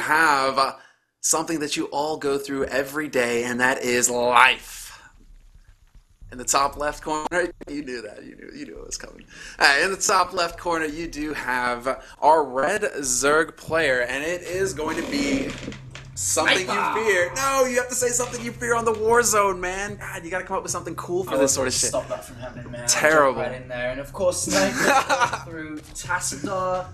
have something that you all go through every day, and that is life. In the top left corner, you knew that. You knew it was coming. In the top left corner, you do have our red Zerg player, and it is going to be something you fear. No, you have to say something you fear on the war zone, man. God, you got to come up with something cool for this sort of shit. Stop that from happening, man. Terrible. Right in there, and of course, Sniper through Tassadar,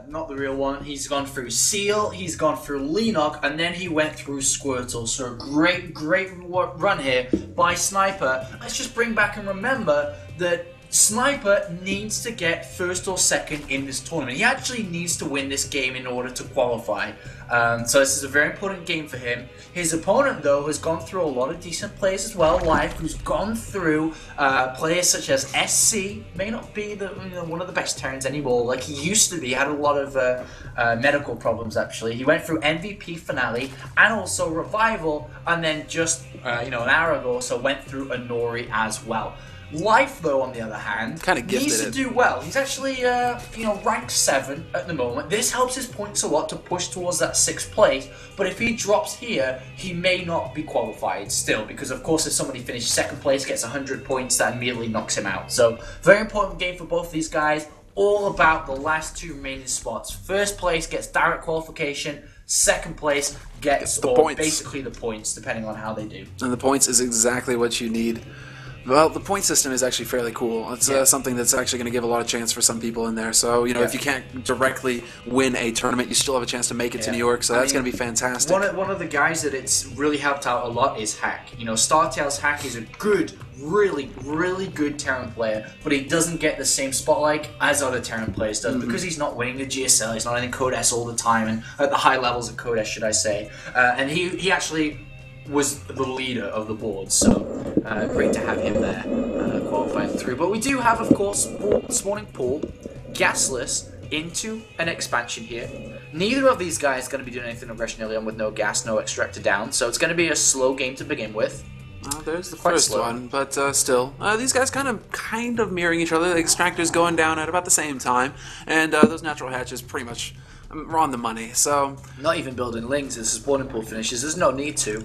not the real one. He's gone through Seal, he's gone through Leenock, and then he went through Squirtle. So a great run here by Sniper. Let's just bring back and remember that Sniper needs to get first or second in this tournament. He actually needs to win this game in order to qualify. So this is a very important game for him. His opponent, though, has gone through a lot of decent players as well. Life, who's gone through players such as SC, may not be one of the best Terrans anymore, like he used to be. He had a lot of medical problems, actually. He went through MVP Finale and also Revival, and then just an hour ago or so went through Anori as well. Life, though, on the other hand, needs to do well. He's actually, ranked 7 at the moment. This helps his points a lot to push towards that 6th place. But if he drops here, he may not be qualified still, because of course, if somebody finishes 2nd place, gets 100 points, that immediately knocks him out. So, very important game for both these guys. All about the last 2 remaining spots. 1st place gets direct qualification. 2nd place gets the points. Basically the points, depending on how they do. And the points is exactly what you need. Well, the point system is actually fairly cool. It's something that's actually going to give a lot of chance for some people in there. So, if you can't directly win a tournament, you still have a chance to make it to New York. So that's going to be fantastic. One of the guys that it's really helped out a lot is Hack. StarTale's Hack is a good, really, really good Terran player, but he doesn't get the same spotlight as other Terran players does because he's not winning the GSL. He's not in Code S all the time, and at the high levels of Code S, should I say. And he actually was the leader of the board, so great to have him there qualifying through. But we do have, of course, spawning pool, gasless, into an expansion here. Neither of these guys is going to be doing anything aggression early on with no gas, no extractor down, so it's going to be a slow game to begin with. There's the first one, but still, these guys kind of mirroring each other. The extractor's going down at about the same time, and those natural hatches pretty much we're on the money. So not even building lings as spawning pool finishes. There's no need to,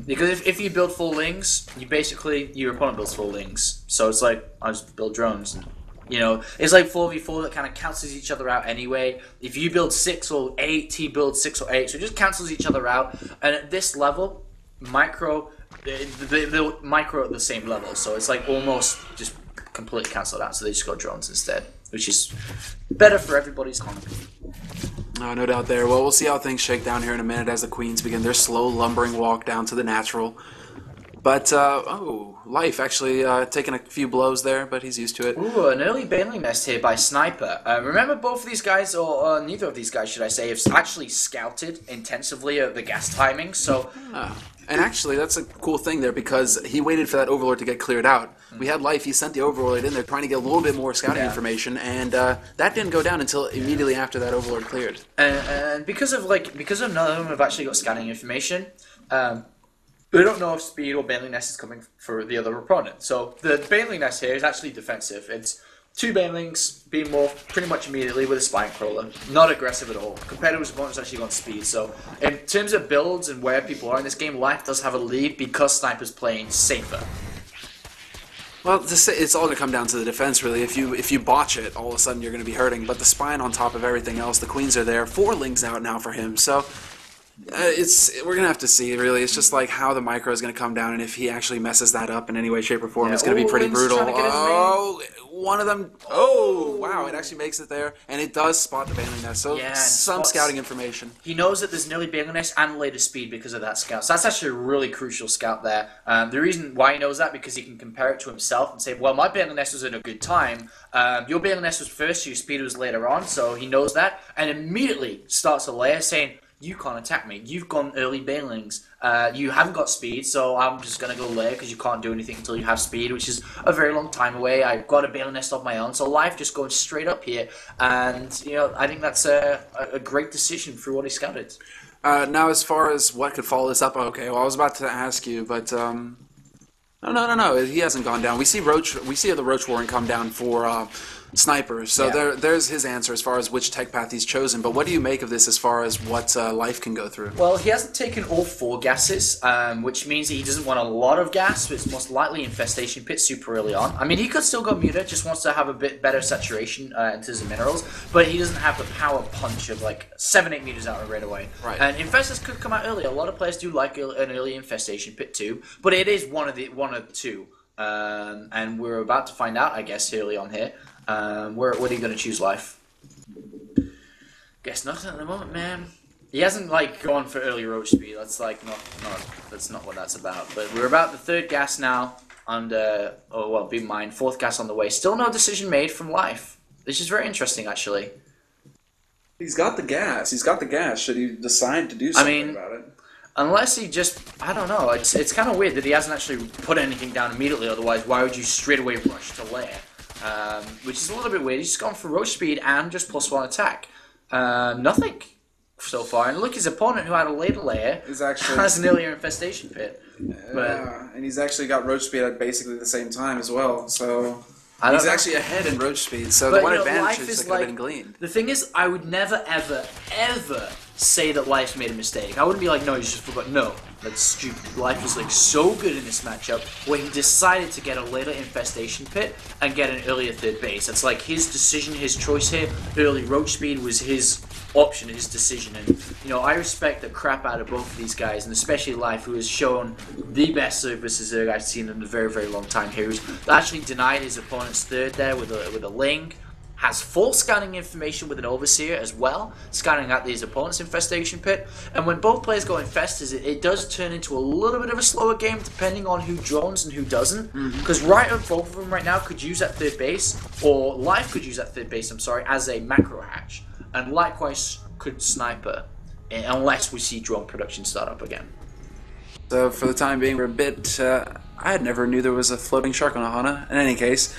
because if you build full lings, your opponent builds full lings. So it's like I just build drones. And, it's like 4v4 that kind of cancels each other out anyway. If you build 6 or 8, he builds 6 or 8, so it just cancels each other out. And at this level, micro, the micro at the same level, so it's like almost just completely cancelled out. So they just got drones instead, which is better for everybody's economy. No doubt there. Well, we'll see how things shake down here in a minute as the Queens begin their slow lumbering walk down to the natural. But, Life actually taking a few blows there, but he's used to it. Ooh, an early bailing nest here by Sniper. Remember, both of these guys, or neither of these guys, should I say, have actually scouted intensively at the gas timing, so... And actually, that's a cool thing there, because he waited for that Overlord to get cleared out. We had Life, he sent the Overlord in there trying to get a little bit more scouting information, and that didn't go down until immediately after that Overlord cleared. And because of none of them have actually got scouting information, we don't know if speed or bailing nest is coming for the other opponent. So the bailing nest here is actually defensive. It's 2 bailings being morphed pretty much immediately with a spine crawler. Not aggressive at all. Compared to his opponent's actually gone speed. So in terms of builds and where people are in this game, Life does have a lead because Sniper's playing safer. Well, it's all going to come down to the defense, really. If you botch it, all of a sudden you're going to be hurting. But the spine on top of everything else, the Queens are there. 4 lings out now for him. So we're going to have to see, really. It's just like how the micro is going to come down, and if he actually messes that up in any way, shape, or form, it's going to be pretty brutal. Oh, one of them. Oh, wow, it actually makes it there, and it does spot the bailing nest. So some scouting information. He knows that there's an early bailing nest and later speed because of that scout. So that's actually a really crucial scout there. The reason why he knows that, because he can compare it to himself and say, well, my bailing nest was at a good time. Your bailing nest was first, your speed was later on, so he knows that, and immediately starts a layer saying, you can't attack me. You've gone early bailings. You haven't got speed, so I'm just going to go layer because you can't do anything until you have speed, which is a very long time away. I've got a bailing nest of my own, so Life just going straight up here. And, I think that's a great decision for what he scouted. Now, as far as what could follow this up, okay, well, I was about to ask you, but... No, he hasn't gone down. We see the Roach Warren come down for Sniper. So Yeah. there's his answer as far as which tech path he's chosen. But what do you make of this as far as what Life can go through? Well, he hasn't taken all 4 gases, which means that he doesn't want a lot of gas, but it's most likely Infestation Pit super early on. I mean, he could still go Muta, just wants to have a bit better saturation in terms of minerals, but he doesn't have the power punch of like 7-8 meters out right away. Right. And Infestors could come out early. A lot of players do like an early Infestation Pit too, but it is one of the two. And we're about to find out, I guess, early on here. What are you going to choose, Life? Guess nothing at the moment, man. He hasn't like gone for early roach speed. That's like that's not what that's about. But we're about the 3rd gas now. Be mine. 4th gas on the way. Still no decision made from Life. This is very interesting, actually. He's got the gas. He's got the gas. Should he decide to do something about it? Unless he just, I don't know. It's kind of weird that he hasn't actually put anything down immediately. Otherwise, why would you straight away rush to lair? Which is a little bit weird. He's just gone for roach speed and just +1 attack. Nothing so far. And look, his opponent, who had a later layer, has an earlier Infestation Pit. And he's actually got roach speed at basically the same time as well. So he's actually ahead in roach speed. So the one advantage is that could have been gleaned. The thing is, I would never, ever, ever say that Life made a mistake. I wouldn't be like, no, you just forgot. No, that's stupid. Life was like so good in this matchup where he decided to get a later Infestation Pit and get an earlier 3rd base. It's like his decision, his choice here. Early roach speed was his option, his decision, and I respect the crap out of both of these guys, and especially Life, who has shown the best services that I've seen in a very, very long time here. Who's actually denied his opponent's 3rd there with a Ling. Has full scanning information with an Overseer as well, scanning out his opponent's Infestation Pit. And when both players go Infestors, it does turn into a little bit of a slower game depending on who drones and who doesn't. Because both of them right now could use that 3rd base, or Life could use that 3rd base, as a macro hatch. And likewise could Sniper, unless we see drone production start up again. So for the time being, we're a bit... I never knew there was a floating shark on Ahana. In any case...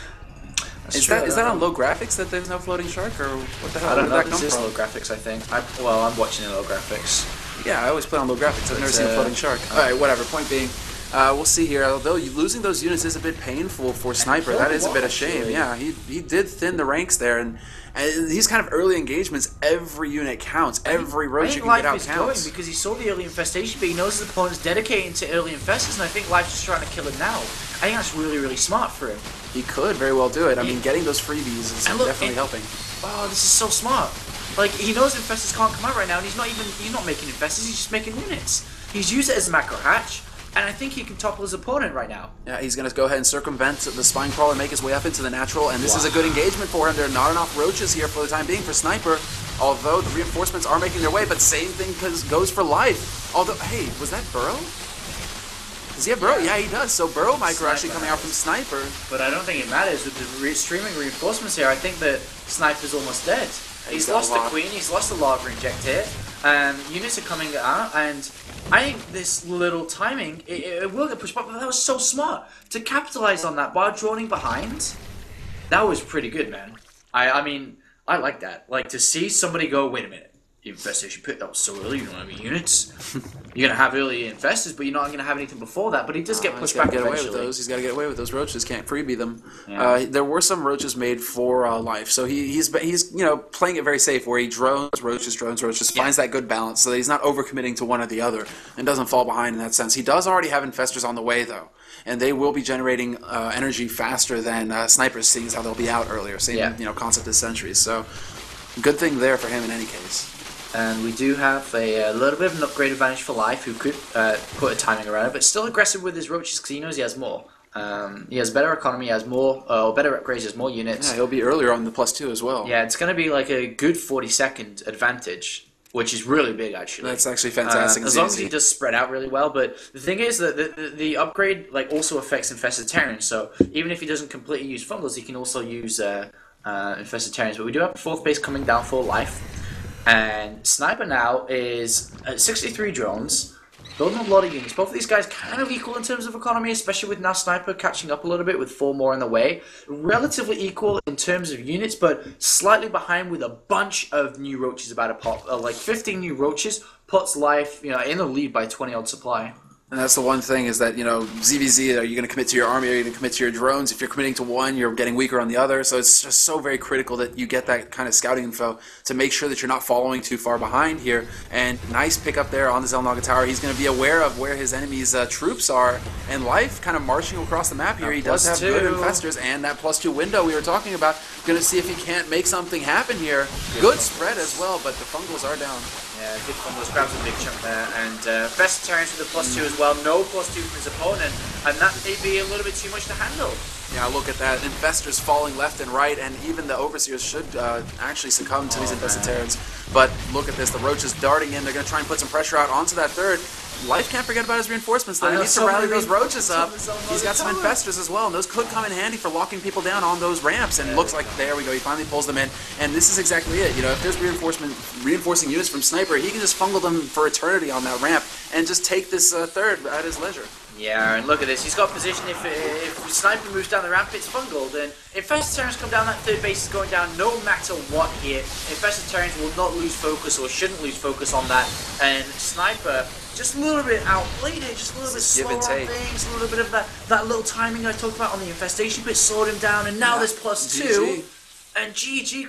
Is that on low graphics that there's no floating shark, or what the hell? I don't know. Where did that come This is from? low graphics, I think. I'm watching it low graphics. Yeah, I always play on low graphics. I've never seen a floating shark. Alright, whatever. Point being, we'll see here. Although losing those units is a bit painful for Sniper. That is a bit of shame. Yeah, he did thin the ranks there, and these kind of early engagements, every unit counts. Every roach you can get out counts. Going because he saw the early Infestation, but he knows his opponent's dedicating to early Infestors, and I think Life's just trying to kill him now. I think that's really, really smart for him. He could very well do it. I mean, getting those freebies is definitely helping. Oh, this is so smart. Like, he knows Infestors can't come out right now, and he's not making Infestors, he's just making units. He's used it as a macro hatch, and I think he can topple his opponent right now. Yeah, he's going to go ahead and circumvent the Spine Crawler, make his way up into the natural, and this is a good engagement for him. There are not enough roaches here for the time being for Sniper, although the reinforcements are making their way, but same thing goes for Life. Although, hey, was that Burrow? Does he have Burrow? Yeah, he does. So Burrow might actually coming out from Sniper. But I don't think it matters with the streaming reinforcements here. I think that Sniper's almost dead. He's lost the Queen, he's lost the Lava Inject here. Units are coming out, and I think this little timing, it will get pushed back, but that was so smart. To capitalize on that while droning behind, that was pretty good, man. I mean, I like that. Like, to see somebody go, wait a minute. Infestation Pit, that was so early, you don't have any units. You're going to have early Infestors, but you're not going to have anything before that. But he does get pushed back eventually. He's got to get away with those roaches, can't freebie them. Yeah. There were some roaches made for Life, so he's playing it very safe, where he drones, roaches, finds that good balance, so that he's not overcommitting to one or the other, and doesn't fall behind in that sense. He does already have Infestors on the way, though, and they will be generating energy faster than Snipers, seeing as how they'll be out earlier. Same concept as Sentries, so good thing there for him in any case. And we do have a little bit of an upgrade advantage for Life, who could put a timing around it, but still aggressive with his roaches because he knows he has more. He has better economy, he has more, better upgrades, he has more units. Yeah, he'll be earlier on the +2 as well. Yeah, it's going to be like a good 40-second advantage, which is really big, actually. That's actually fantastic. As long as he does spread out really well, but the thing is that the upgrade also affects Infested Terrans, so even if he doesn't completely use Fungals, he can also use Infested Terrans. But we do have a 4th base coming down for Life. And Sniper now is at 63 drones, building a lot of units. Both of these guys kind of equal in terms of economy, especially with now Sniper catching up a little bit with 4 more in the way. Relatively equal in terms of units, but slightly behind with a bunch of new roaches about to pop. Like 15 new roaches puts Life in the lead by 20 odd supply. And that's the one thing is that, ZVZ, are you going to commit to your army, or are you going to commit to your drones? If you're committing to one, you're getting weaker on the other. So it's just so very critical that you get that kind of scouting info to make sure that you're not following too far behind here. And nice pickup there on the XeNZeNEX tower. He's going to be aware of where his enemy's troops are. And Life kind of marching across the map here. He does have good infestors and that +2 window we were talking about. Going to see if he can't make something happen here. Good spread as well, but the fungals are down. Yeah, good fumbles, grabs a big chunk there, and Vegetarians with a +2 as well, no +2 from his opponent, and that may be a little bit too much to handle. Yeah, look at that. Infestors falling left and right, and even the Overseers should actually succumb to these Infested Terrans. But look at this, the Roaches darting in, they're going to try and put some pressure out onto that third. Life can't forget about his reinforcements, though. He needs to rally those Roaches up. He's got some Infestors as well, and those could come in handy for locking people down on those ramps. And it looks like, there we go, he finally pulls them in. And this is exactly it. If there's reinforcing units from Sniper, he can just fungal them for eternity on that ramp and just take this third at his leisure. Yeah, and look at this. He's got position. If Sniper moves down the ramp, it's fungled. And Infested Terrans come down, that third base is going down no matter what here. Infested Terrans will not lose focus or shouldn't lose focus on that. And Sniper just a little bit outplayed it, just a little bit slower on things, a little bit of that little timing I talked about on the infestation bit slowed him down. And now there's +2. GG. And GG.